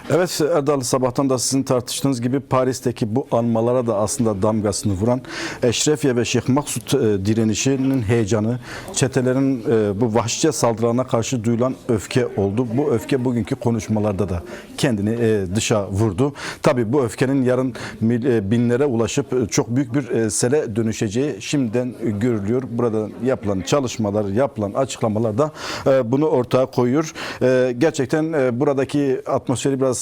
Evet Erdal, sabahtan da sizin tartıştığınız gibi Paris'teki bu anmalara da aslında damgasını vuran Eşrefiye ve Şeyh Maksut direnişinin heyecanı, çetelerin bu vahşice saldırılarına karşı duyulan öfke oldu. Bu öfke bugünkü konuşmalarda da kendini dışa vurdu. Tabii bu öfkenin yarın binlere ulaşıp çok büyük bir sele dönüşeceği şimdiden görülüyor. Burada yapılan çalışmalar, yapılan açıklamalar da bunu ortaya koyuyor. Gerçekten buradaki atmosferi biraz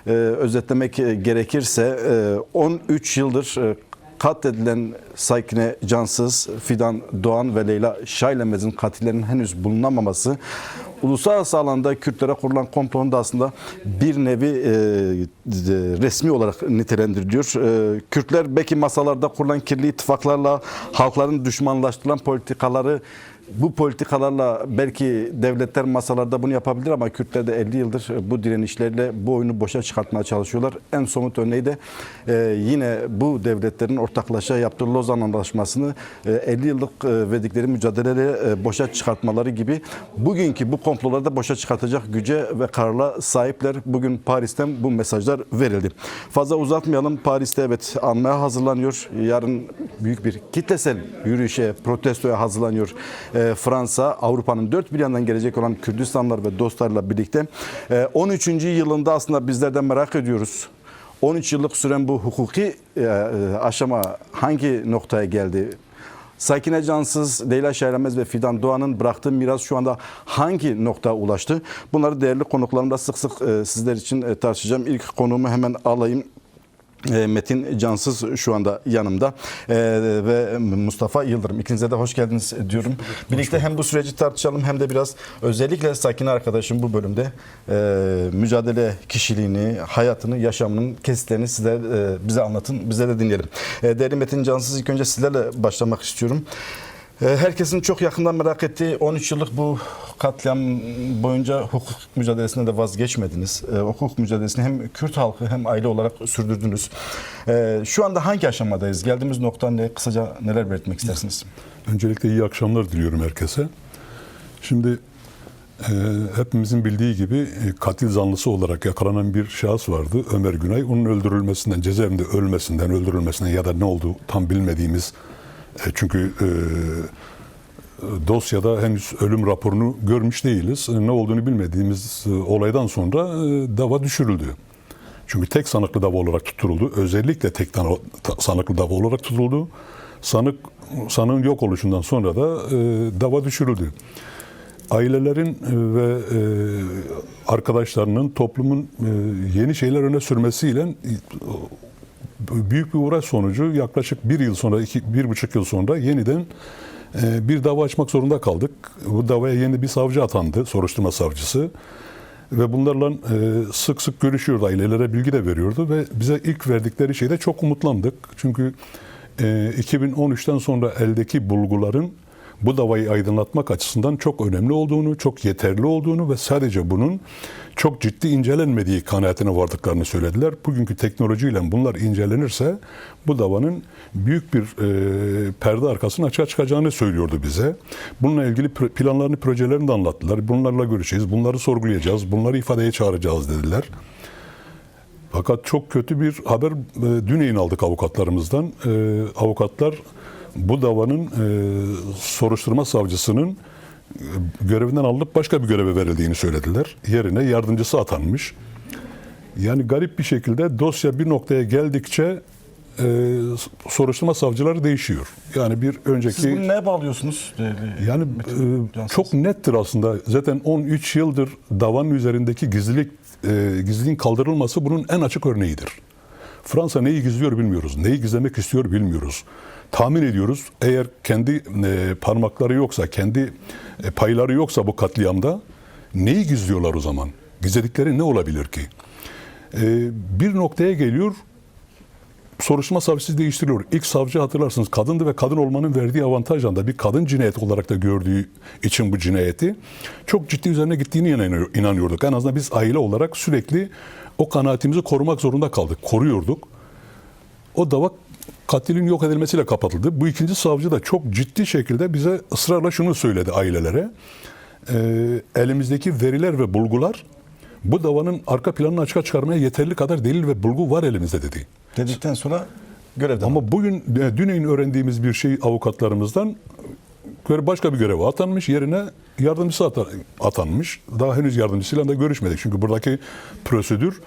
özetlemek gerekirse 13 yıldır katledilen Sakine Cansız, Fidan Doğan ve Leyla Şaylemez'in katillerinin henüz bulunamaması, uluslararası alanda Kürtlere kurulan komplonun da aslında bir nevi resmi olarak nitelendiriliyor. Kürtler belki masalarda kurulan kirli ittifaklarla halkların düşmanlaştırılan politikaları, bu politikalarla belki devletler masalarda bunu yapabilir ama Kürtler de 50 yıldır bu direnişlerle bu oyunu boşa çıkartmaya çalışıyorlar. En somut örneği de yine bu devletlerin ortaklaşa yaptığı Lozan Anlaşması'nı 50 yıllık verdikleri mücadeleyle boşa çıkartmaları gibi bugünkü bu komploları da boşa çıkartacak güce ve kararla sahipler. Bugün Paris'ten bu mesajlar verildi. Fazla uzatmayalım. Paris'te evet anmaya hazırlanıyor. Yarın büyük bir kitlesel yürüyüşe, protestoya hazırlanıyor. Fransa, Avrupa'nın dört bir yandan gelecek olan Kürdistanlar ve dostlarla birlikte 13. yılında aslında bizler de merak ediyoruz. 13 yıllık süren bu hukuki aşama hangi noktaya geldi? Sakine Cansız, Leyla Şaylemez ve Fidan Doğan'ın bıraktığı miras şu anda hangi noktaya ulaştı? Bunları değerli konuklarımla sık sık sizler için tartışacağım. İlk konuğumu hemen alayım. Metin Cansız şu anda yanımda ve Mustafa Yıldırım. İkinize de hoş geldiniz diyorum. Birlikte hem bu süreci tartışalım hem de biraz özellikle Sakine arkadaşım bu bölümde mücadele kişiliğini, hayatını, yaşamının kesitlerini size bize anlatın, bize de dinleyelim. Değerli Metin Cansız, ilk önce sizlerle başlamak istiyorum. Herkesin çok yakından merak ettiği 13 yıllık bu katliam boyunca hukuk mücadelesinde de vazgeçmediniz. Hukuk mücadelesini hem Kürt halkı hem aile olarak sürdürdünüz. Şu anda hangi aşamadayız? Geldiğimiz nokta ne? Kısaca neler belirtmek istersiniz? Öncelikle iyi akşamlar diliyorum herkese. Şimdi hepimizin bildiği gibi katil zanlısı olarak yakalanan bir şahıs vardı. Ömer Günay. Onun öldürülmesinden, cezaevinde ölmesinden, öldürülmesinden ya da ne olduğu tam bilmediğimiz, çünkü dosyada henüz ölüm raporunu görmüş değiliz. Ne olduğunu bilmediğimiz olaydan sonra dava düşürüldü. Çünkü tek sanıklı dava olarak tutuldu. Özellikle tek sanıklı dava olarak tutuldu. Sanığın yok oluşundan sonra da dava düşürüldü. Ailelerin ve arkadaşlarının, toplumun yeni şeyler öne sürmesiyle büyük bir uğraş sonucu yaklaşık bir yıl sonra, 1,5 yıl sonra yeniden bir dava açmak zorunda kaldık. Bu davaya yeni bir savcı atandı, soruşturma savcısı. Ve bunlarla sık sık görüşüyordu, ailelere bilgi de veriyordu ve bize ilk verdikleri şeyde çok umutlandık. Çünkü 2013'ten sonra eldeki bulguların bu davayı aydınlatmak açısından çok önemli olduğunu, çok yeterli olduğunu ve sadece bunun çok ciddi incelenmediği kanaatine vardıklarını söylediler. Bugünkü teknolojiyle bunlar incelenirse bu davanın büyük bir perde arkasının açığa çıkacağını söylüyordu bize. Bununla ilgili planlarını, projelerini de anlattılar. Bunlarla görüşeceğiz, bunları sorgulayacağız, bunları ifadeye çağıracağız dediler. Fakat çok kötü bir haber dün aldık avukatlarımızdan. Avukatlar bu davanın soruşturma savcısının görevinden alınıp başka bir göreve verildiğini söylediler. Yerine yardımcısı atanmış. Yani garip bir şekilde dosya bir noktaya geldikçe soruşturma savcıları değişiyor. Yani bir önceki... Siz bunu neye bağlıyorsunuz? Yani çok nettir aslında. Zaten 13 yıldır davanın üzerindeki gizliliğin kaldırılması bunun en açık örneğidir. Fransa neyi gizliyor bilmiyoruz. Neyi gizlemek istiyor bilmiyoruz. Tahmin ediyoruz, eğer kendi parmakları yoksa, kendi payları yoksa bu katliamda neyi gizliyorlar o zaman? Gizledikleri ne olabilir ki? Bir noktaya geliyor, soruşturma savcısı değiştiriliyor. İlk savcı hatırlarsınız kadındı ve kadın olmanın verdiği avantajla da bir kadın cinayeti olarak da gördüğü için bu cinayeti çok ciddi üzerine gittiğini inanıyorduk. En azından biz aile olarak sürekli o kanaatimizi korumak zorunda kaldık, koruyorduk. O dava katilin yok edilmesiyle kapatıldı. Bu ikinci savcı da çok ciddi şekilde bize ısrarla şunu söyledi ailelere. Elimizdeki veriler ve bulgular bu davanın arka planını açığa çıkarmaya yeterli kadar delil ve bulgu var elimizde dedi. Dedikten sonra görevden. Ama bugün dünün öğrendiğimiz bir şey avukatlarımızdan başka bir göreve atanmış, yerine yardımcısı atanmış. Daha henüz yardımcısıyla da görüşmedik. Çünkü buradaki prosedür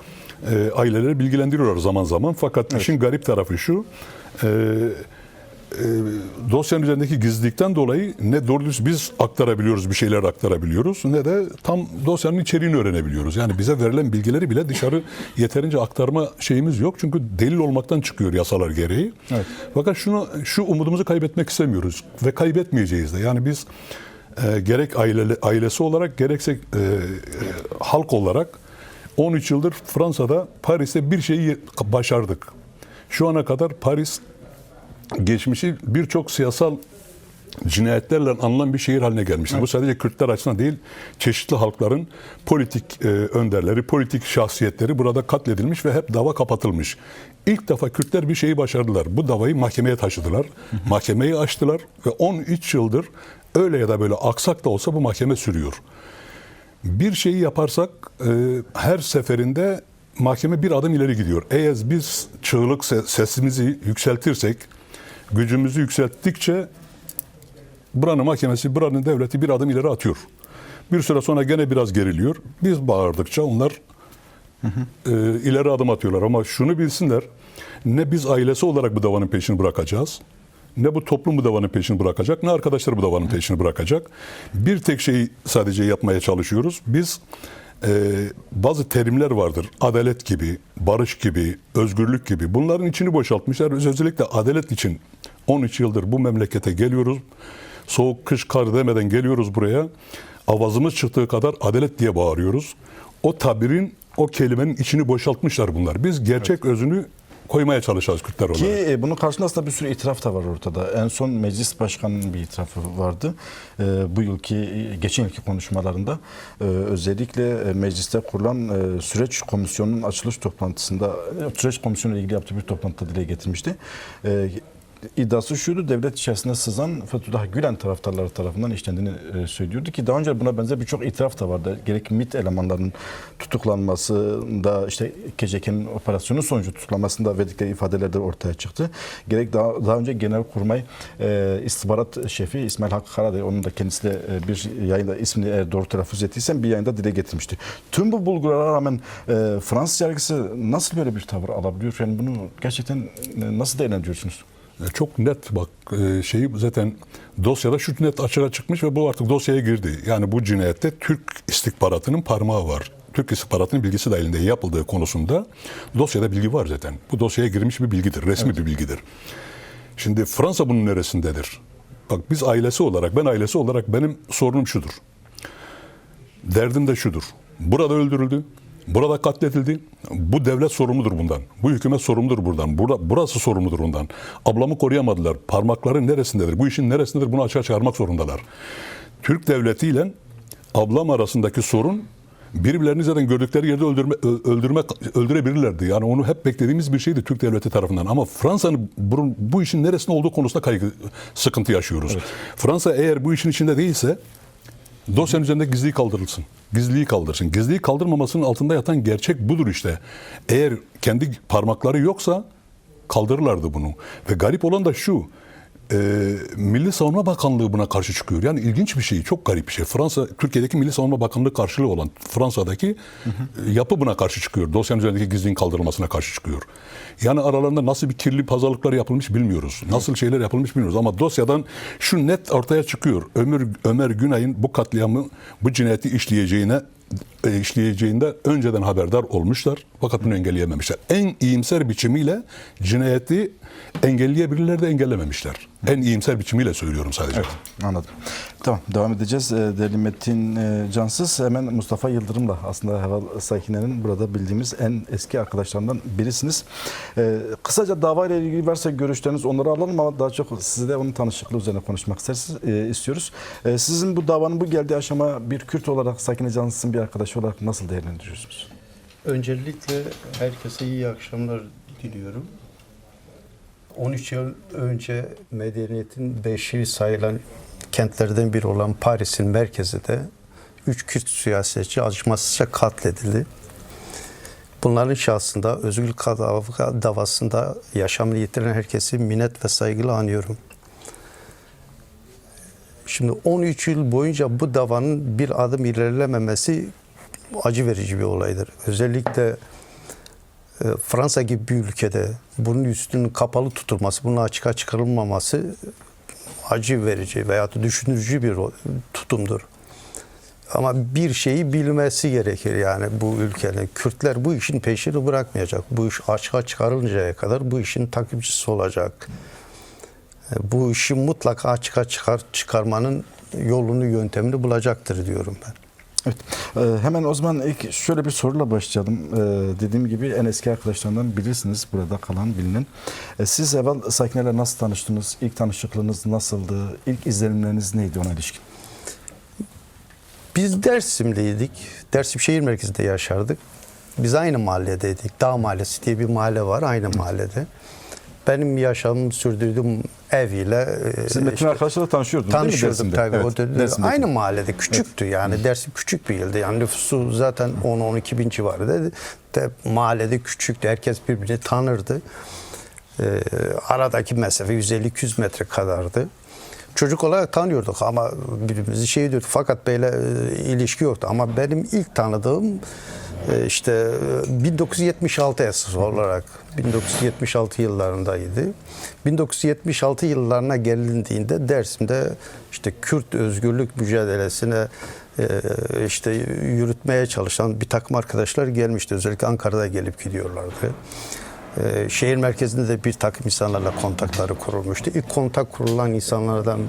aileleri bilgilendiriyorlar zaman zaman. Fakat işin garip tarafı şu, dosyanın üzerindeki gizlilikten dolayı ne doğru düz biz aktarabiliyoruz, bir şeyler aktarabiliyoruz, ne de tam dosyanın içeriğini öğrenebiliyoruz. Yani bize verilen bilgileri bile dışarı yeterince aktarma şeyimiz yok. Çünkü delil olmaktan çıkıyor yasalar gereği. Evet. Fakat şu umudumuzu kaybetmek istemiyoruz ve kaybetmeyeceğiz de. Yani biz gerek ailesi olarak gerekse halk olarak 13 yıldır Fransa'da, Paris'te bir şeyi başardık. Şu ana kadar Paris geçmişi birçok siyasal cinayetlerle anılan bir şehir haline gelmiştir. Evet. Bu sadece Kürtler açısından değil, çeşitli halkların politik önderleri, politik şahsiyetleri burada katledilmiş ve hep dava kapatılmış. İlk defa Kürtler bir şeyi başardılar. Bu davayı mahkemeye taşıdılar. Mahkemeyi açtılar ve 13 yıldır öyle ya da böyle aksak da olsa bu mahkeme sürüyor. Bir şeyi yaparsak her seferinde mahkeme bir adım ileri gidiyor. Eğer biz çığlık sesimizi yükseltirsek, gücümüzü yükselttikçe buranın mahkemesi, buranın devleti bir adım ileri atıyor. Bir süre sonra gene biraz geriliyor. Biz bağırdıkça onlar ileri adım atıyorlar. Ama şunu bilsinler, ne biz ailesi olarak bu davanın peşini bırakacağız, ne bu toplum bu davanın peşini bırakacak, ne arkadaşlar bu davanın peşini bırakacak. Bir tek şeyi sadece yapmaya çalışıyoruz. Biz bazı terimler vardır. Adalet gibi, barış gibi, özgürlük gibi. Bunların içini boşaltmışlar. Biz özellikle adalet için 13 yıldır bu memlekete geliyoruz. Soğuk, kış, kar demeden geliyoruz buraya. Avazımız çıktığı kadar adalet diye bağırıyoruz. O tabirin, o kelimenin içini boşaltmışlar bunlar. Biz gerçek özünü koymaya çalışacağız Kürtler olarak. Ki bunun karşısında aslında bir sürü itiraf da var ortada. En son meclis başkanının bir itirafı vardı. Bu geçen yılki konuşmalarında özellikle mecliste kurulan süreç komisyonunun açılış toplantısında, süreç komisyonu ile ilgili yaptığı bir toplantıda dile getirmişti. İddiası şuydu, devlet içerisinde sızan Fethullah Gülen taraftarları tarafından işlendiğini söylüyordu ki daha önce buna benzer birçok itiraf da vardı. Gerek MİT elemanlarının tutuklanmasında, işte KCK'nin operasyonu sonucu tutuklanmasında verdikleri ifadeler de ortaya çıktı. Gerek daha önce Genelkurmay istihbarat şefi İsmail Hakkı Karadayı, onun da kendisi de bir yayında ismini eğer doğru telaffuz ettiysem bir yayında dile getirmişti. Tüm bu bulgulara rağmen Fransız yargısı nasıl böyle bir tavır alabiliyor? Yani bunu gerçekten nasıl değerlendiriyorsunuz? Çok net bak zaten dosyada şu net açığa çıkmış ve bu artık dosyaya girdi. Yani bu cinayette Türk istihbaratının parmağı var. Türk istihbaratının bilgisi dahilinde yapıldığı konusunda dosyada bilgi var zaten. Bu dosyaya girmiş bir bilgidir, resmi bir bilgidir. Şimdi Fransa bunun neresindedir? Bak biz ailesi olarak, ben ailesi olarak benim sorunum şudur. Derdim de şudur. Burada öldürüldü. Burada katledildi. Bu devlet sorumludur bundan. Bu hükümet sorumludur buradan. Burası sorumludur ondan. Ablamı koruyamadılar. Parmakları neresindedir? Bu işin neresindedir? Bunu açığa çıkarmak zorundalar. Türk devletiyle ablam arasındaki sorun birbirlerini zaten gördükleri yerde öldürebilirlerdi. Yani onu hep beklediğimiz bir şeydi Türk devleti tarafından. Ama Fransa'nın bu işin neresinde olduğu konusunda sıkıntı yaşıyoruz. Evet. Fransa eğer bu işin içinde değilse dosyanın üzerinde gizliliği kaldırılsın. Gizliliği kaldırsın. Gizliliği kaldırmamasının altında yatan gerçek budur işte. Eğer kendi parmakları yoksa kaldırırlardı bunu. Ve garip olan da şu. Milli Savunma Bakanlığı buna karşı çıkıyor. Yani ilginç bir şey, çok garip bir şey. Türkiye'deki Milli Savunma Bakanlığı karşılığı olan Fransa'daki yapı buna karşı çıkıyor. Dosyanın üzerindeki gizliliğin kaldırılmasına karşı çıkıyor. Yani aralarında nasıl bir kirli pazarlıklar yapılmış bilmiyoruz. Nasıl şeyler yapılmış bilmiyoruz. Ama dosyadan şu net ortaya çıkıyor. Ömer Günay'ın bu katliamı, bu cinayeti işleyeceğinde önceden haberdar olmuşlar. Fakat bunu engelleyememişler. En iyimser biçimiyle cinayeti engelleyebilirler de engellememişler. En iyimser biçimiyle söylüyorum sadece. Evet, anladım. Tamam, devam edeceğiz. Değerli Metin Cansız, hemen Mustafa Yıldırım'la aslında Heval Sakinler'in burada bildiğimiz en eski arkadaşlarından birisiniz. Kısaca davayla ilgili varsa görüşleriniz, onları alalım ama daha çok sizle onun tanışıklığı üzerine konuşmak istiyoruz. Sizin bu davanın bu geldiği aşama bir Kürt olarak, Sakine Cansız'ın bir arkadaşı olarak nasıl değerlendiriyorsunuz? Öncelikle herkese iyi akşamlar diliyorum. 13 yıl önce medeniyetin beşiği sayılan kentlerden biri olan Paris'in merkezinde 3 Kürt siyasetçi acımasızca katledildi. Bunların şahsında Özgürlük davasında yaşamını yitiren herkesi minnet ve saygıyla anıyorum. Şimdi 13 yıl boyunca bu davanın bir adım ilerlememesi acı verici bir olaydır. Özellikle Fransa gibi bir ülkede bunun üstünün kapalı tutulması, bunun açığa çıkarılmaması acı verici veya düşündürücü bir tutumdur. Ama bir şeyi bilmesi gerekir yani bu ülkenin. Kürtler bu işin peşini bırakmayacak. Bu iş açığa çıkarılıncaya kadar bu işin takipçisi olacak. Bu işi mutlaka açığa çıkarmanın yolunu, yöntemini bulacaktır diyorum ben. Evet. Hemen o zaman ilk şöyle bir soruyla başlayalım. Dediğim gibi en eski arkadaşlarından bilirsiniz burada kalan bilinen. Siz evvel sakinlerle nasıl tanıştınız? İlk tanışıklığınız nasıldı? İlk izlenimleriniz neydi ona ilişkin? Biz Dersim'deydik. Dersim şehir merkezinde yaşardık. Biz aynı mahalledeydik. Dağ Mahallesi diye bir mahalle var aynı mahallede. Benim yaşamımı sürdürdüğüm ev ile Siz Metin arkadaşlarla tanışıyordunuz değil mi tanışıyorduk tabii. Evet, O dönemde Dersim'deki. aynı mahallede küçüktü yani. Dersim küçük bir ildi. Yani nüfusu zaten 10-12 bin civarında. De mahallede küçüktü. Herkes birbirini tanırdı. Aradaki mesafe 150-200 metre kadardı. Çocuk olarak tanıyorduk ama birbirimizi şey diyorduk. Fakat böyle ilişki yoktu. Ama benim ilk tanıdığım işte 1976 esas olarak 1976 yıllarındaydı. 1976 yıllarına gelindiğinde Dersim'de işte Kürt özgürlük mücadelesine işte yürütmeye çalışan bir takım arkadaşlar gelmişti. Özellikle Ankara'da gelip gidiyorlardı. Şehir merkezinde de bir takım insanlarla kontakları kurulmuştu. İlk kontak kurulan insanlardan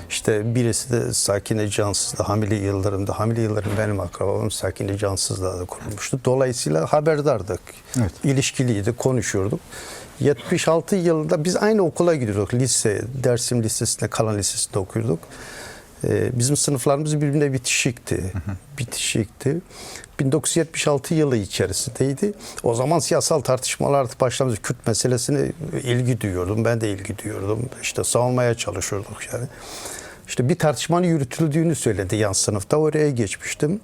işte birisi de Sakine Cansız'da, Hamile Yıldırım'da. Hamile Yıldırım benim akrabam, Sakine Cansız'da da kurulmuştu. Dolayısıyla haberdardık. Evet. İlişkiliydi, konuşuyorduk. 76 yılında biz aynı okula gidiyorduk. Lise, Dersim Lisesi'nde, Kalan Lisesi'nde okuyorduk. Bizim sınıflarımız birbirine bitişikti. Bitişikti. 1976 yılı içerisindeydi. O zaman siyasal tartışmalar başlamıştı. Kürt meselesine ilgi duyuyordum. Ben de ilgi duyuyordum. İşte savunmaya çalışıyorduk yani. İşte bir tartışmanın yürütüldüğünü söyledi yan sınıfta. Oraya geçmiştim.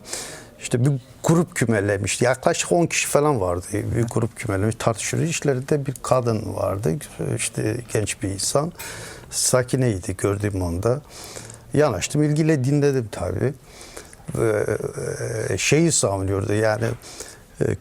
İşte bir grup kümelemişti. Yaklaşık 10 kişi falan vardı. Bir grup kümelemiş tartışıyordu. İşlerinde bir kadın vardı. İşte genç bir insan. Sakineydi gördüğüm onda. Yanaştım, ilgiyle dinledim tabii. Şeyi savunuyordu yani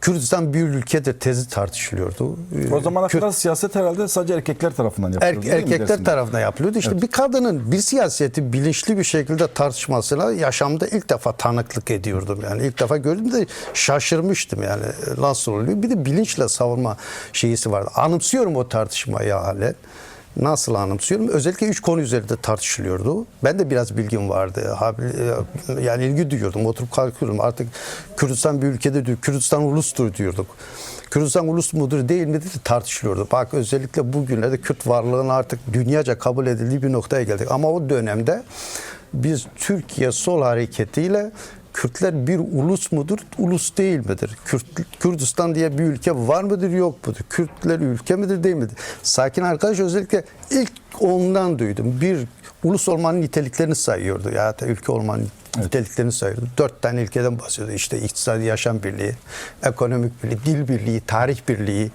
Kürdistan bir ülkedir tezi tartışılıyordu. O zamana kadar siyaset herhalde sadece erkekler tarafından yapılıyordu. Erkekler tarafından yapılıyordu. İşte evet. Bir kadının bir siyaseti bilinçli bir şekilde tartışmasına yaşamda ilk defa tanıklık ediyordum. Yani ilk defa gördüm de şaşırmıştım yani nasıl oluyor. Bir de bilinçle savunma şeysi vardı. Anımsıyorum o tartışmayı halen. Nasıl anımsıyorum? Özellikle 3 konu üzerinde tartışılıyordu. Ben de biraz bilgim vardı. Yani ilgi duyuyordum. Oturup kalkıyordum. Artık Kürdistan bir ülkedir diyor. Kürdistan ulustur diyorduk. Kürdistan ulus mudur değil midir tartışılıyordu. Bak özellikle bugünlerde Kürt varlığının artık dünyaca kabul edildiği bir noktaya geldik. Ama o dönemde biz Türkiye Sol Hareketi'yle Kürtler bir ulus mudur, ulus değil midir? Kürdistan diye bir ülke var mıdır, yok mudur? Kürtler ülke midir, değil midir? Sakin arkadaş özellikle ilk ondan duydum. Bir ulus olmanın niteliklerini sayıyordu. Ya da ülke olmanın niteliklerini sayıyordu. 4 tane ilkeden bahsediyordu. İşte iktisadi yaşam birliği, ekonomik birliği, dil birliği, tarih birliği.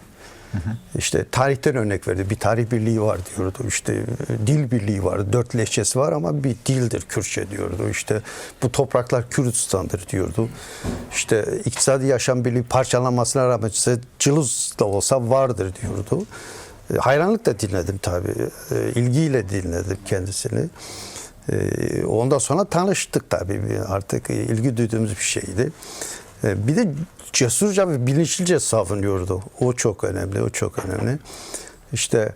İşte tarihten örnek verdi. Bir tarih birliği var diyordu. İşte dil birliği var. 4 lehçesi var ama bir dildir Kürtçe diyordu. İşte bu topraklar Kürdistan'dır diyordu. İşte iktisadi yaşam birliği parçalanmasına rağmen cılız da olsa vardır diyordu. Hayranlıkla dinledim tabii. İlgiyle dinledim kendisini. Ondan sonra tanıştık tabii. Artık ilgi duyduğumuz bir şeydi. Bir de cesurca ve bilinçlice savunuyordu. O çok önemli, o çok önemli. İşte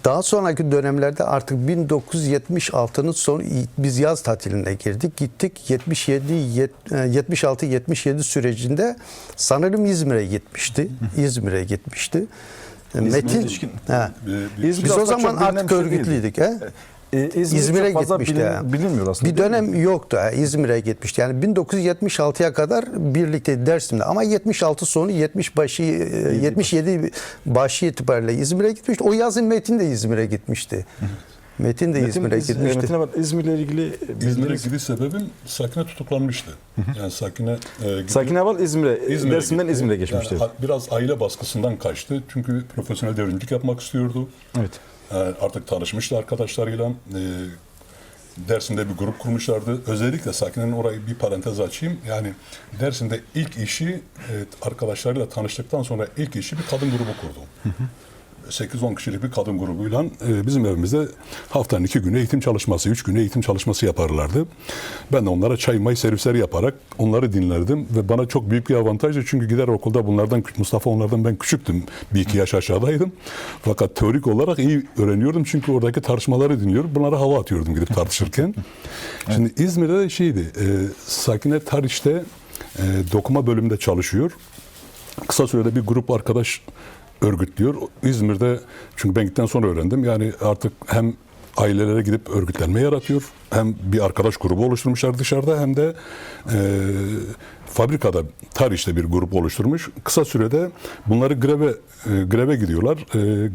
daha sonraki dönemlerde artık 1976'nın sonu biz yaz tatiline girdik. Gittik 76-77 sürecinde sanırım İzmir'e gitmişti. İzmir'e gitmişti. Metin, biz o zaman artık örgütlüydük. İzmir'e gitmişti. Bilinmiyor aslında. Bir dönem yoktu. İzmir'e gitmişti. Yani 1976'ya kadar birlikte Dersim'de ama 76 sonu 77 başı itibariyle İzmir'e gitmişti. O yazın Metin de İzmir'e gitmişti. Metin de İzmir'e gitmişti. Metin abi, İzmir'le ilgili İzmir'e gidiş sebebim Sakine tutuklanmıştı. Yani Sakine Sakin Aval İzmir'e Dersim'den gitti. İzmir'e geçmişti. Yani biraz aile baskısından kaçtı. Çünkü profesyonel devrimcilik yapmak istiyordu. Evet. Artık tanışmıştı arkadaşlarıyla. Dersim'de bir grup kurmuşlardı. Özellikle Sakine'nin orayı bir parantez açayım. Yani Dersim'de ilk işi arkadaşlarıyla tanıştıktan sonra ilk işi bir kadın grubu kurdu. 8-10 kişilik bir kadın grubuyla bizim evimizde haftanın 2 günü eğitim çalışması, 3 günü eğitim çalışması yaparlardı. Ben de onlara çay may servisleri yaparak onları dinlerdim ve bana çok büyük bir avantajdı. Çünkü gider okulda Mustafa onlardan ben küçüktüm. 1-2 yaş aşağıdaydım. Fakat teorik olarak iyi öğreniyordum. Çünkü oradaki tartışmaları dinliyorum. Bunlara hava atıyordum gidip tartışırken. Şimdi İzmir'de de Sakine Tarih'te dokuma bölümünde çalışıyor. Kısa sürede bir grup arkadaş örgütlüyor. İzmir'de, çünkü ben gittikten sonra öğrendim. Yani artık hem ailelere gidip örgütlenme yaratıyor, hem bir arkadaş grubu oluşturmuşlar dışarıda, hem de fabrikada, Tarih'te bir grup oluşturmuş. Kısa sürede bunları greve gidiyorlar.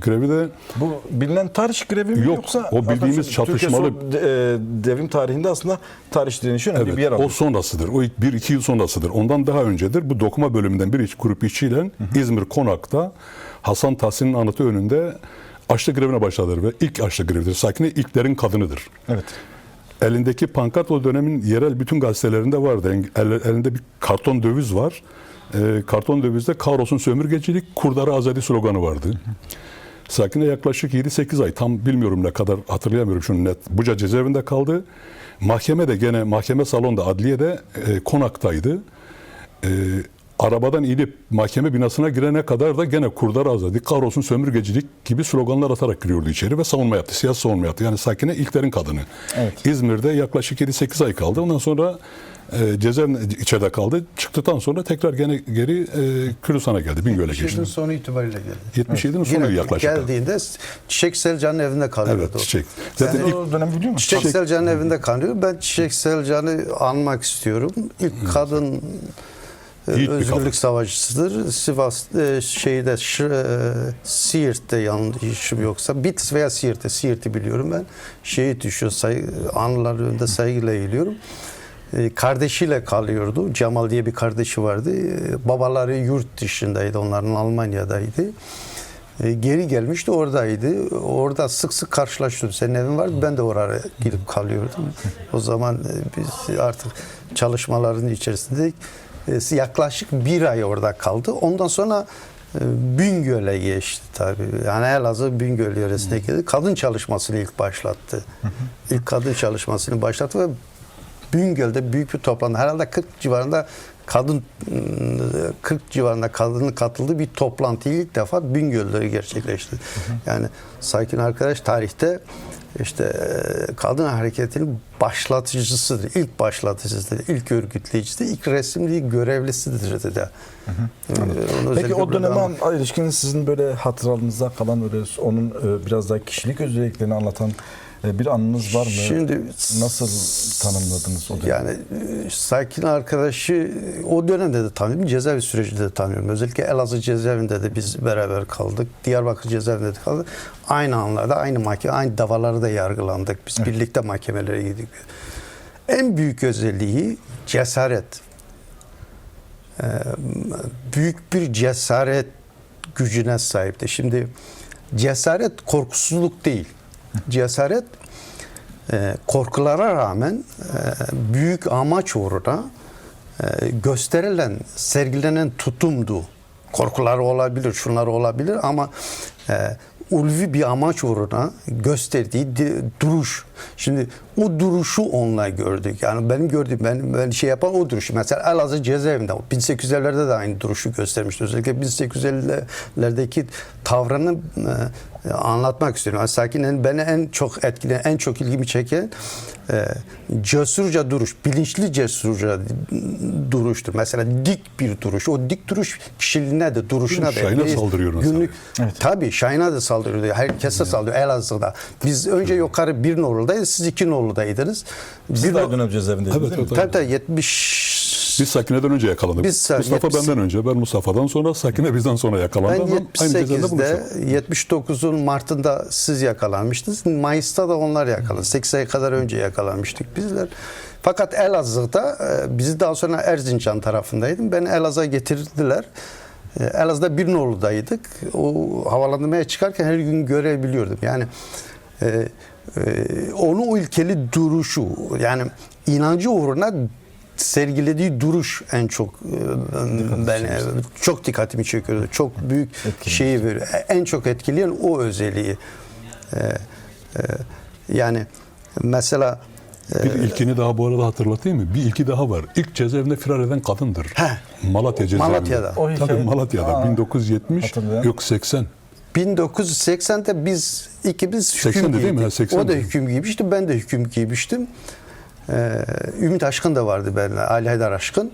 Grevi de Bu bilinen tarih grevi mi Yok, yoksa o bildiğimiz çatışmalı devrim tarihinde aslında tarih direnişi önemli bir yer alıyor. o sonrasıdır. O 1-2 yıl sonrasıdır. Ondan daha öncedir. Bu dokuma bölümünden bir grup işçiyle İzmir Konak'ta Hasan Tahsin'in anıtı önünde açlık grevine başladılar ve ilk açlık grevidir. Sakine ilklerin kadınıdır. Evet. Elindeki pankart o dönemin yerel bütün gazetelerinde vardı. Elinde bir karton döviz var. Karton dövizde kahrolsun sömürgecilik, kurdara azadi sloganı vardı. Sakine yaklaşık 7-8 ay, tam bilmiyorum ne kadar, hatırlayamıyorum şunu net. Buca cezaevinde kaldı. Mahkeme de gene mahkeme salonda, adliyede Konak'taydı. Arabadan inip mahkeme binasına girene kadar da gene kurdara azadi, kahrolsun sömürgecilik gibi sloganlar atarak giriyordu içeri ve savunma yaptı, siyasi savunma yaptı. Yani Sakine ilklerin kadını. Evet. İzmir'de yaklaşık 7-8 ay kaldı. Ondan sonra cezaevinde içeride kaldı. Çıktıktan sonra tekrar geri Kürdistan'a geldi. Bingöl'e geçti. 77'nin sonu itibariyle geldi. 77'nin sonu Yine yaklaşık. geldiğinde Çiçek Selcan'ın evinde kalıyordu. Evet, Çiçek. Zaten Yani ilk O dönem biliyor musun? Çiçek Selcan'ın evinde kalıyor. Ben Çiçek Selcan'ı anmak istiyorum. İlk kadın İlk bir özgürlük kadın. savaşçısıdır. Sivas Siirt'te yanlışım yoksa, Bitlis veya Siirt'i biliyorum ben. Şehit düşüyor. Anılar önünde saygıyla eğiliyorum. Kardeşiyle kalıyordu. Cemal diye bir kardeşi vardı. Babaları yurt dışındaydı. Onların Almanya'daydı. Geri gelmişti, oradaydı. Orada sık sık karşılaşıyorduk. Senin evin vardı, ben de oraya gidip kalıyordum. O zaman biz artık çalışmaların içerisindeydik. Yaklaşık 1 ay orada kaldı. Ondan sonra Bingöl'e geçti tabii. Yani Elazığ Bingöl yöresine geldi. Kadın çalışmasını ilk başlattı. İlk kadın çalışmasını başlattı ve Bingöl'de büyük bir toplantı. Herhalde 40 civarında kadının katıldığı bir toplantıyı ilk defa Bingöl'de gerçekleşti. Yani Sakin arkadaş tarihte kadın hareketinin başlatıcısıdır. İlk başlatıcısıdır. İlk örgütleyicisidir. İlk resimli görevlisidir dedi. Peki o döneme ilişkin sizin böyle hatıranızda kalan, böyle onun biraz daha kişilik özelliklerini anlatan bir anınız var mı? Şimdi nasıl tanımladınız o dönemi? Yani Sakin arkadaşı o dönemde de tanıyorum. Cezaevi sürecinde de tanıyorum. Özellikle Elazığ cezaevinde de biz beraber kaldık. Diyarbakır cezaevinde de kaldık. Aynı anlarda, aynı mahkeme, aynı davalarda yargılandık. Biz birlikte mahkemelere gittik. En büyük özelliği cesaret. Büyük bir cesaret gücüne sahipti. Şimdi cesaret korkusuzluk değil. Cesaret korkulara rağmen büyük amaç uğruna gösterilen, sergilenen tutumdu. Korkuları olabilir, şunlar olabilir ama ulvi bir amaç uğruna gösterdiği duruş. Şimdi o duruşu onunla gördük. Yani benim gördüğüm, ben şey yapan o duruşu. Mesela Elazığ cezaevinde 1850'lerde de aynı duruşu göstermişti. Özellikle 1850'lerdeki tavrını anlatmak istiyorum. Yani Sakin'in beni en çok etkileyen, en çok ilgimi çeken cesurca duruş, bilinçli cesurca duruştur. Mesela dik bir duruş. O dik duruş kişiliğine de, duruşuna da. Şahin'e saldırıyor mesela. Evet. Tabii Şahin'e de saldırıyordu. Herkese saldırıyor. Elazığ'da. Biz önce yukarı bir Nolu'dayız, siz 2 Nolu'daydınız. Siz de dönem cezaevindeydiniz değil mi? Evet. Tabii Biz Sakine'den önce yakalandık. Biz Mustafa 78 benden önce, ben Mustafa'dan sonra, Sakine bizden sonra yakalandı. Ben ama aynı cezada buluştuk. 78'de 79'un Mart'ında siz yakalanmıştınız. Mayıs'ta da onlar yakalandı. 8 ay kadar önce yakalanmıştık bizler. Fakat Elazığ'da bizi daha sonra Erzincan tarafındaydım. Beni Elazığ'a getirdiler. Elazığ'da Birnoğlu'daydık. O havalandırmaya çıkarken her gün görebiliyordum. Yani onun o ilkeli duruşu, yani inancı uğruna sergilediği duruş en çok çok dikkatimi çekiyordu. Çok büyük şeyi veriyor. En çok etkileyen o özelliği. Yani mesela Bir ilkini daha bu arada hatırlatayım mı? Bir ilki daha var. İlk cezaevinde firar eden kadındır. Malatya cezaevinde. Malatya'da. O hikaye- Tabii Malatya'da. 1970, hatırlıyorum. yok 80. 1980'de biz ikimiz 80'de hüküm değil mi? giydik. 80'de. O da hüküm giymişti, ben de hüküm giymiştim. Ümit Aşkın da vardı benimle, Ali Haydar Aşkın.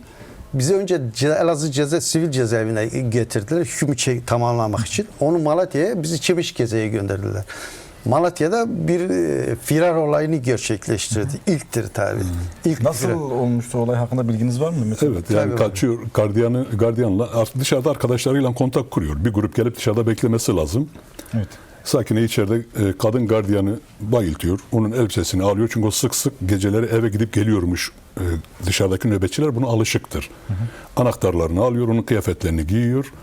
Bizi önce Elazığ sivil cezaevine getirdiler hükmü tamamlamak için. Onu Malatya'ya, bizi Çemişgeze'ye gönderdiler. Malatya'da bir firar olayını gerçekleştirdi. İlktir tabii. İlk Nasıl firar. olmuştu olay hakkında bilginiz var mı? Mesela Evet, yani Tabii. kaçıyor, gardiyanla dışarıda arkadaşlarıyla kontak kuruyor. Bir grup gelip dışarıda beklemesi lazım. Evet. Sakine içeride kadın gardiyanı bayıltıyor. Onun elbisesini alıyor. Çünkü o sık sık geceleri eve gidip geliyormuş. Dışarıdaki nöbetçiler buna alışıktır. Anahtarlarını alıyor, onun kıyafetlerini giyiyor.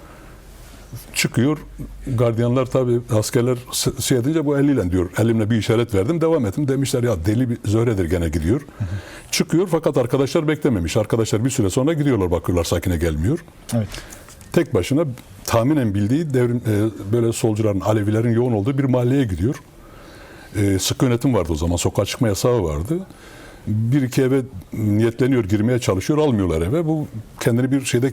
Çıkıyor. Gardiyanlar tabii askerler şey edince bu eliyle diyor. Elimle bir işaret verdim. Devam ettim. Demişler ya deli bir Zöhre'dir gene gidiyor. Çıkıyor fakat arkadaşlar beklememiş. Arkadaşlar bir süre sonra gidiyorlar, bakıyorlar Sakine gelmiyor. Evet. Tek başına tahminen bildiği böyle solcuların, Alevilerin yoğun olduğu bir mahalleye gidiyor. Sıkı yönetim vardı o zaman. Sokağa çıkma yasağı vardı. Bir iki eve niyetleniyor, girmeye çalışıyor. Almıyorlar eve. Bu kendini bir şeyde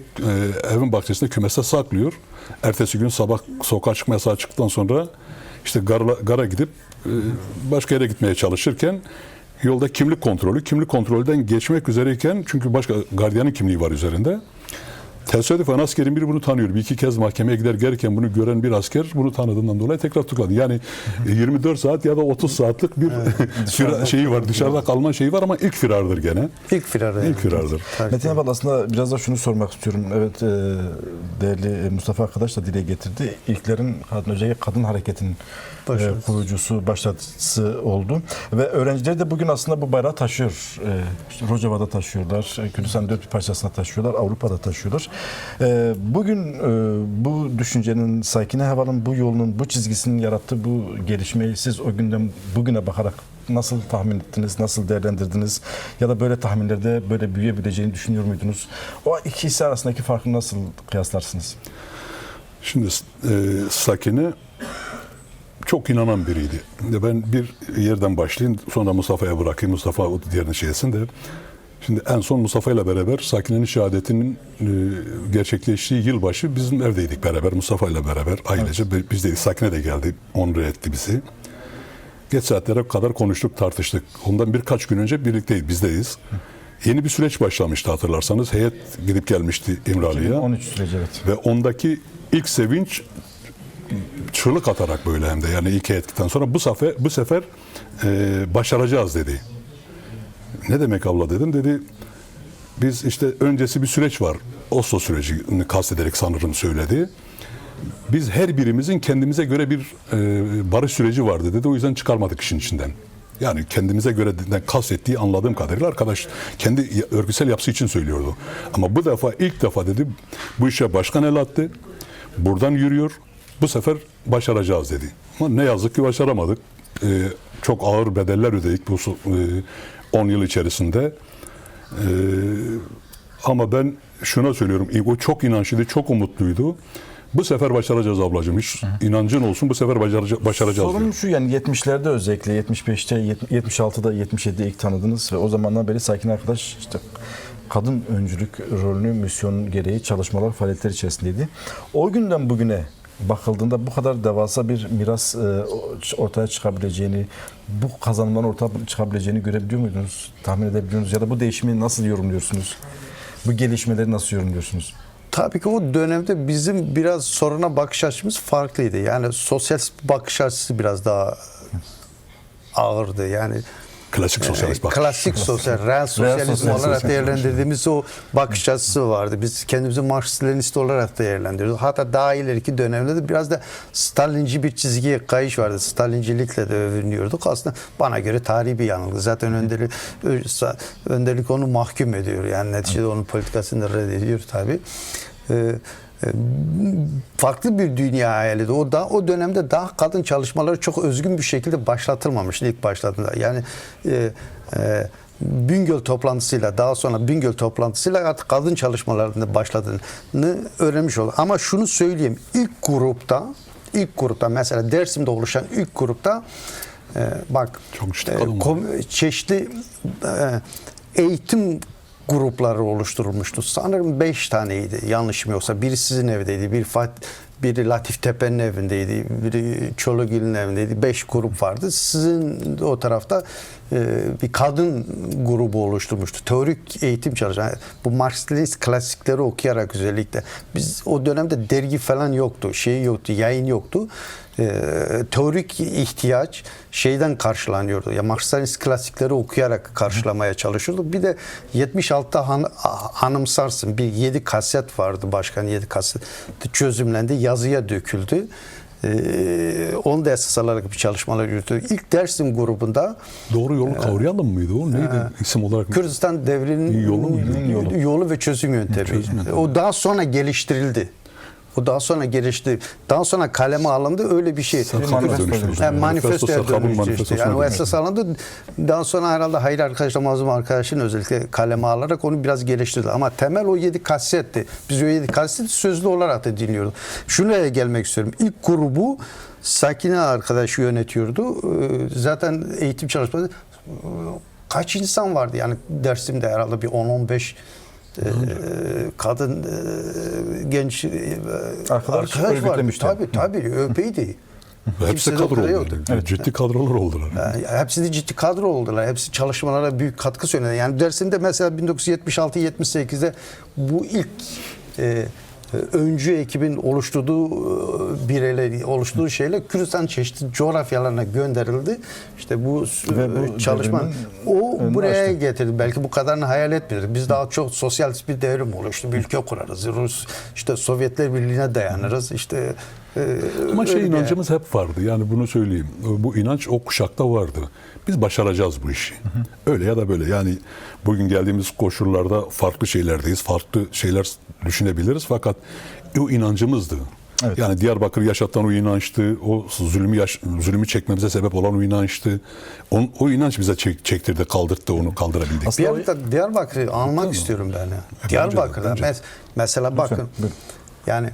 evin bahçesinde kümeste saklıyor. Ertesi gün sabah sokağa çıkma yasağı çıktıktan sonra işte gara gidip başka yere gitmeye çalışırken yolda kimlik kontrolden geçmek üzereyken, çünkü başka gardiyanın kimliği var üzerinde. Tesadüfen askerin biri bunu tanıyor. Bir iki kez mahkemeye gider gelirken bunu gören bir asker bunu tanıdığından dolayı tekrar tutukladı. Yani 24 saat ya da 30 saatlik bir şeyi var. Dışarıda kalma şeyi var ama ilk firardır gene. İlk firar. İlk firardır. Metin Ebal, aslında biraz da şunu sormak istiyorum. Evet, değerli Mustafa arkadaş da dile getirdi. İlklerin özellikle kadın hareketinin kurucusu, başlatıcısı oldu. Ve öğrenciler de bugün aslında bu bayrağı taşıyor. İşte Rojava'da taşıyorlar, Kürdistan dört bir parçasına taşıyorlar, Avrupa'da taşıyorlar. Bugün bu düşüncenin, Sakine Heval'ın bu yolunun, bu çizgisinin yarattığı bu gelişmeyi siz o günden bugüne bakarak nasıl tahmin ettiniz, nasıl değerlendirdiniz ya da böyle tahminlerde böyle büyüyebileceğini düşünüyor muydunuz? O ikisi arasındaki farkı nasıl kıyaslarsınız? Şimdi Sakine çok inanan biriydi. Ben bir yerden başlayayım, sonra Mustafa'ya bırakayım. Mustafa o diğerinin şeysin de. Şimdi en son Mustafa ile beraber Sakine'nin şehadetinin gerçekleştiği yılbaşı bizim evdeydik beraber. Mustafa ile beraber ailece bizdeydik. Sakine de geldi, onur etti bizi. Geç saatlere kadar konuştuk, tartıştık. Ondan birkaç gün önce birlikteyiz, bizdeyiz. Yeni bir süreç başlamıştı hatırlarsanız. Heyet gidip gelmişti İmralı'ya. 13 süreci, evet. Ve ondaki ilk sevinç çığlık atarak böyle, hem de yani ilk heyetten sonra bu sefer başaracağız dedi. Ne demek abla dedim. Dedi biz işte öncesi bir süreç var. Oslo sürecini kastederek sanırım söyledi. Biz her birimizin kendimize göre bir barış süreci vardı dedi. O yüzden çıkarmadık işin içinden. Yani kendimize göre kastettiği, anladığım kadarıyla arkadaş kendi örgütsel yapısı için söylüyordu. Ama bu defa ilk defa dedi bu işe başkan el attı. Buradan yürüyor. Bu sefer başaracağız dedi. Ama ne yazık ki başaramadık. Çok ağır bedeller ödedik bu 10 yıl içerisinde. Ama ben şuna söylüyorum. O çok inançlıydı, çok umutluydu. Bu sefer başaracağız ablacığım. Hiç inancın olsun, bu sefer başaracağız. Sorun diyor. şu, yani 70'lerde özellikle 75'te, 76'da, 77'de ilk tanıdınız ve o zamandan beri Sakine arkadaş işte kadın öncülük rolünü, misyon gereği çalışmalar, faaliyetler içerisindeydi. O günden bugüne bakıldığında bu kadar devasa bir miras ortaya çıkabileceğini, bu kazanımların ortaya çıkabileceğini görebiliyor muydunuz? Tahmin edebiliyor musunuz? Ya da bu değişimi nasıl yorumluyorsunuz? Bu gelişmeleri nasıl yorumluyorsunuz? Tabii ki o dönemde bizim biraz soruna bakış açımız farklıydı. Yani sosyal bakış açısı biraz daha ağırdı. Yani Klasik sosyalist bakış. Klasik real sosyalizm sosyalizm. olarak değerlendirdiğimiz o bakış açısı vardı. Biz kendimizi Marksist-Leninist olarak değerlendiriyoruz. Hatta daha ileriki dönemde de biraz da Stalinci bir çizgiye kayış vardı. Stalincilikle de övünüyorduk. Aslında bana göre tarihi bir yanılgı. Zaten önderlik onu mahkum ediyor. Yani neticede onun politikasını da reddediyor tabii. Farklı bir dünya hayaliydi. O dönemde daha kadın çalışmaları çok özgün bir şekilde başlatılmamıştı ilk başladığında. Yani Bingöl toplantısıyla daha sonra Bingöl toplantısıyla artık kadın çalışmalarının başladığını öğrenmiş olduk. Ama şunu söyleyeyim. İlk grupta mesela Dersim'de oluşan ilk grupta bak Çok ciddi kadın var. çeşitli eğitim grupları oluşturulmuştu. Sanırım 5 taneydi. Yanlışım yoksa. Biri sizin evdeydi. Biri Latif Tepe'nin evindeydi. Biri Çolugil'in evindeydi. 5 grup vardı. Sizin o tarafta bir kadın grubu oluşturmuştu. Teorik eğitim çalışması. Yani bu Marksist klasikleri okuyarak özellikle. Biz o dönemde dergi falan yoktu. Yayın yoktu. Teorik ihtiyaç şeyden karşılanıyordu. Ya Marksist klasikleri okuyarak karşılamaya çalışıyorduk. Bir de 76'da anımsarsın. Bir 7 kaset vardı. Başkan 7 kaset çözümlendi. Yazıya döküldü. Onu da esas alarak bir çalışmalar yürüttük. İlk Dersim grubunda Doğru yolu kavrayalım mıydı o? Neydi isim olarak? Kürdistan devrinin Yolu muydu? yolu ve çözüm yöntemi. O daha sonra geliştirildi. Daha sonra kaleme alındı. Öyle bir şey. Manifestoya dönüştü. Yani o esas alındı. Daha sonra herhalde Hayır arkadaşlar, Mazlum arkadaşın özellikle kaleme alarak onu biraz geliştirdi. Ama temel o 7 kasetti. Biz o 7 kaseti sözlü olarak da dinliyorduk. Şuraya gelmek istiyorum. İlk grubu Sakine arkadaş yönetiyordu. Zaten eğitim çalışması kaç insan vardı? Yani Dersim'de herhalde bir 10-15 kadın genç arkadaş vardı. Tabii öpeydi. Hepsi kadro oldu. Evet. Ciddi kadrolar oldular. Hepsi de ciddi kadro oldular. Hepsi çalışmalara büyük katkı söyledi. Yani Dersim'de mesela 1976-78'de bu ilk öncü ekibin oluşturduğu şeyle Kürdistan çeşitli coğrafyalarına gönderildi. İşte bu çalışma buraya getirdi. Belki bu kadarını hayal etmiyoruz. Biz daha çok sosyalist bir devrim oluştu. Bir ülke kurarız. İşte Sovyetler Birliği'ne dayanırız. İşte ama inancımız hep vardı. Yani bunu söyleyeyim. Bu inanç o kuşakta vardı. Biz başaracağız bu işi. Öyle ya da böyle. Yani bugün geldiğimiz koşullarda farklı şeylerdeyiz. Farklı şeyler düşünebiliriz. Fakat o inancımızdı. Evet. Yani Diyarbakır yaşatan o inançtı. O zulmü çekmemize sebep olan o inançtı. O inanç bize çektirdi, kaldırttı, onu kaldırabildik. Bir yerde Diyarbakır'ı anmak istiyorum ben. Diyarbakır'da mesela bakın. Yani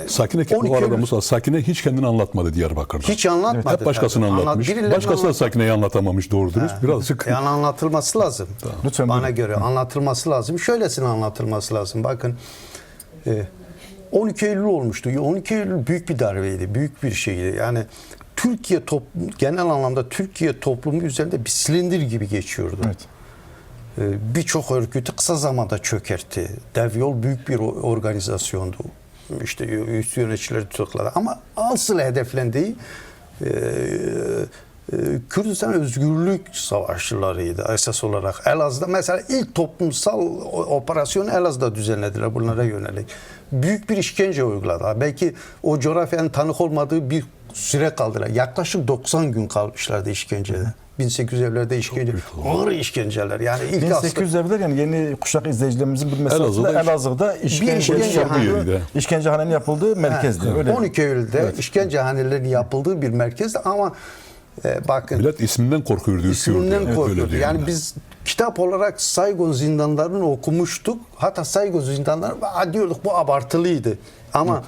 Sakine bu arada Musa, Sakine hiç kendini anlatmadı Diyarbakır'da. Hiç anlatmadı. Hep başkasını anlatmış. Başkası da Sakine'yi anlatamamış doğru dürüst. Birazcık. Yani anlatılması lazım. Lütfen bana göre anlatılması lazım. Şöylesine anlatılması lazım. Bakın 12 Eylül olmuştu. 12 Eylül büyük bir darbeydi. Büyük bir şeydi. Yani genel anlamda Türkiye toplumu üzerinde bir silindir gibi geçiyordu. Evet. Birçok örgütü kısa zamanda çökertti. Dev Yol büyük bir organizasyondu. İşte üst yöneticileri tutukladı. Ama asıl hedeflendiği Kürdistan özgürlük savaşçılarıydı esas olarak. Elazığ'da mesela ilk toplumsal operasyonu Elazığ'da düzenlediler bunlara yönelik. Büyük bir işkence uyguladılar. Belki o coğrafyanın tanık olmadığı bir süre kaldılar. Yaklaşık 90 gün kalmışlardı işkencede. 1800'lerde işkence, ağır işkenceler. Yani ilk 1800'lerde yani yeni kuşak izleyicilerimizin bilmesi Elazığ'da işkencehanenin yapıldığı merkezdi. Öyle 12 Eylül'de işkencehanelerin yapıldığı bir merkezdi ama bakın. Millet isminden korkuyordu. İsminden korkuyordu. Yani biz kitap olarak Saygon zindanlarını okumuştuk. Hatta Saygon zindanları diyorduk bu abartılıydı. Ama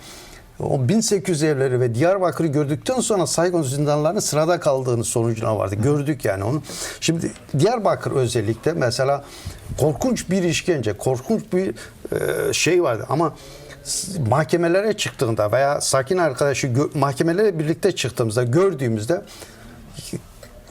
o 1800 evleri ve Diyarbakır'ı gördükten sonra Saygon zindanlarının sırada kaldığını sonucuna vardı. Gördük yani onu. Şimdi Diyarbakır özellikle mesela korkunç bir işkence, korkunç bir şey vardı ama mahkemelere çıktığında veya Sakin arkadaşı mahkemelere birlikte çıktığımızda gördüğümüzde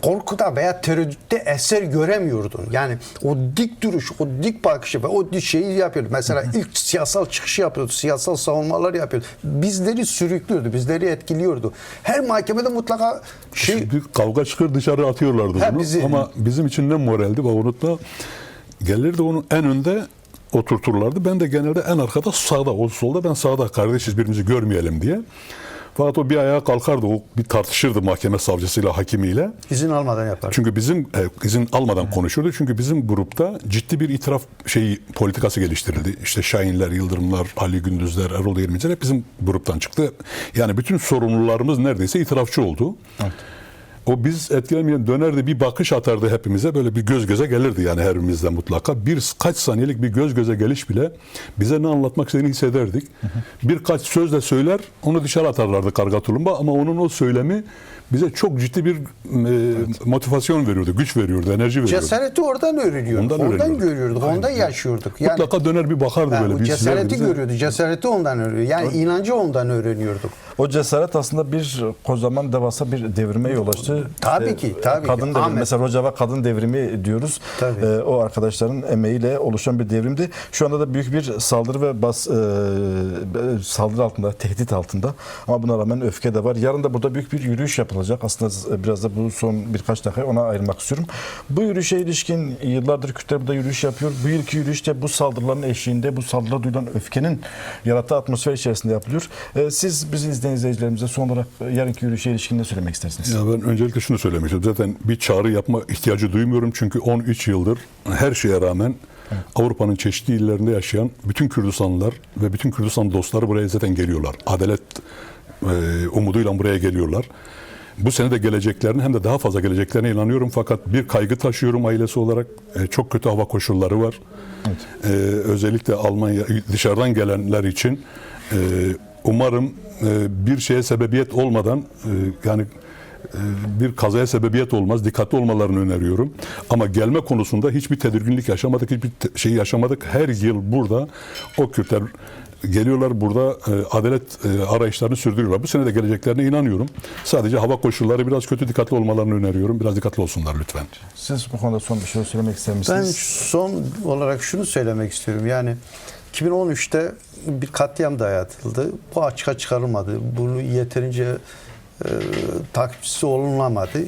korkuda veya tereddütte eser göremiyordun. Yani o dik duruş, o dik bakışı ve o şeyi yapıyordu. Mesela ilk siyasal çıkışı yapıyordu, siyasal savunmalar yapıyordu. Bizleri sürüklüyordu, bizleri etkiliyordu. Her mahkemede mutlaka Bir kavga çıkır dışarı atıyorlardı Ha, bunu. bizi- Ama bizim için ne moraldi bak unutma. Gelirdi onun en önde oturturlardı. Ben de genelde en arkada sağda, o solda, ben sağda, kardeşiz birbirimizi görmeyelim diye. Fakat o bir ayağa kalkardı, o bir tartışırdı mahkeme savcısıyla, hakimiyle. izin almadan yapar. Çünkü bizim izin almadan konuşurdu. Çünkü bizim grupta ciddi bir itiraf politikası geliştirildi. İşte Şahinler, Yıldırımlar, Ali Gündüzler, Erol Değirmenciler hep bizim gruptan çıktı. Yani bütün sorumlularımız neredeyse itirafçı oldu. Evet. O biz etkilenmeyen dönerdi, bir bakış atardı hepimize, böyle bir göz göze gelirdi yani her birimizden mutlaka. Birkaç saniyelik bir göz göze geliş bile bize ne anlatmak istediğini hissederdik. Birkaç sözle söyler, onu dışarı atarlardı karga tulumba, ama onun o söylemi bize çok ciddi bir motivasyon veriyordu, güç veriyordu, enerji veriyordu. Cesareti oradan öğreniyorduk. Ondan görüyorduk, ondan yaşıyorduk. Yani, Mutlaka döner bir bakardı yani böyle. bu Bir cesareti bize. görüyordu. Cesareti ondan öğreniyordu. Yani inancı ondan öğreniyorduk. O cesaret aslında bir kocaman devasa bir devrime yol açtı. Tabii ki, tabii kadın ki. devrimi. Ahmet. Mesela Rojava kadın devrimi diyoruz. Tabii. O arkadaşların emeğiyle oluşan bir devrimdi. Şu anda da büyük bir saldırı ve saldırı altında, tehdit altında. Ama buna rağmen öfke de var. Yarın da burada büyük bir yürüyüş yapılacak. Aslında biraz da bu son birkaç dakika ona ayırmak istiyorum. Bu yürüyüşe ilişkin yıllardır Kürtler burada yürüyüş yapıyor. Bu yılki yürüyüşte bu saldırıların eşiğinde, bu saldırıda duyulan öfkenin yarattığı atmosfer içerisinde yapılıyor. Siz bizi izleyen izleyicilerimize son olarak yarınki yürüyüşe ilişkin ne söylemek istersiniz? Ya ben öncelikle şunu söylemiştim. Zaten bir çağrı yapma ihtiyacı duymuyorum. Çünkü 13 yıldır her şeye rağmen Avrupa'nın çeşitli illerinde yaşayan bütün Kürdistanlılar ve bütün Kürdistan dostları buraya zaten geliyorlar. Adalet umuduyla buraya geliyorlar. Bu sene de geleceklerine, hem de daha fazla geleceklerine inanıyorum. Fakat bir kaygı taşıyorum ailesi olarak. Çok kötü hava koşulları var. Evet. Özellikle Almanya, dışarıdan gelenler için umarım bir şeye sebebiyet olmadan, yani bir kazaya sebebiyet olmaz. Dikkatli olmalarını öneriyorum. Ama gelme konusunda hiçbir tedirginlik yaşamadık, hiçbir şey yaşamadık. Her yıl burada o Kürtler geliyorlar, burada adalet arayışlarını sürdürüyorlar. Bu sene de geleceklerine inanıyorum. Sadece hava koşulları biraz kötü, dikkatli olmalarını öneriyorum. Biraz dikkatli olsunlar lütfen. Siz bu konuda son bir şey söylemek ister Ben misiniz? son olarak şunu söylemek istiyorum. Yani 2013'te bir katliam dayatıldı. Bu açığa çıkarılmadı. Bunu yeterince takipçisi olunamadı.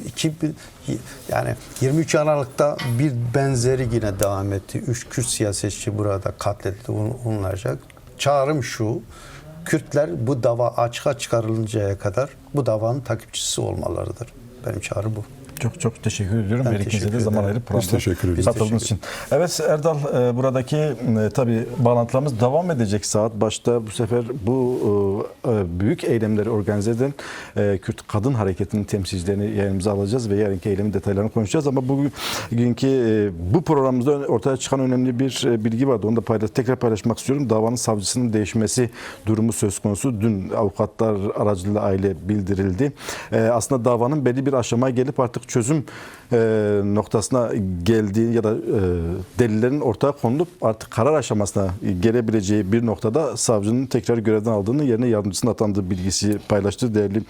Yani 23 Aralık'ta bir benzeri yine devam etti. 3 Kürt siyasetçi burada katledildi, unlanacak. Çağrım şu: Kürtler bu dava açığa çıkarılıncaya kadar bu davanın takipçisi olmalarıdır. Benim çağrı bu. Çok teşekkür ediyorum. Ben Her ikinize teşekkür de zaman ederim. ayırıp Biz teşekkür programda ederiz. katıldığınız için. Evet Erdal, buradaki tabii bağlantılarımız devam edecek saat başta. Bu sefer bu büyük eylemleri organize eden Kürt Kadın Hareketi'nin temsilcilerini yayınımıza alacağız ve yarınki eylemin detaylarını konuşacağız. Ama bugünkü bu programımızda ortaya çıkan önemli bir bilgi vardı. Onu da tekrar paylaşmak istiyorum. Davanın savcısının değişmesi durumu söz konusu. Dün avukatlar aracılığıyla aile bildirildi. Aslında davanın belli bir aşamaya gelip artık çözüm noktasına geldiği ya da delillerin ortaya konulup artık karar aşamasına gelebileceği bir noktada savcının tekrar görevden aldığını, yerine yardımcısına atandığı bilgisi paylaştı değerli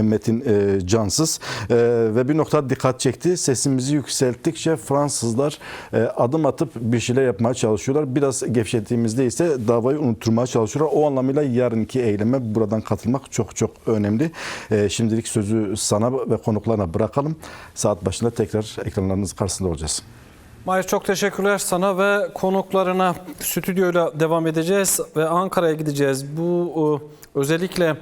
Metin Cansız. Ve bir noktada dikkat çekti. Sesimizi yükselttikçe Fransızlar adım atıp bir şeyler yapmaya çalışıyorlar. Biraz gevşettiğimizde ise davayı unutturmaya çalışıyorlar. O anlamıyla yarınki eyleme buradan katılmak çok önemli. Şimdilik sözü sana ve konuklarına bırakalım. Saat başında tekrar ekranlarınız karşısında olacağız. Mahir, çok teşekkürler sana ve konuklarına. Stüdyoyla devam edeceğiz ve Ankara'ya gideceğiz. Bu özellikle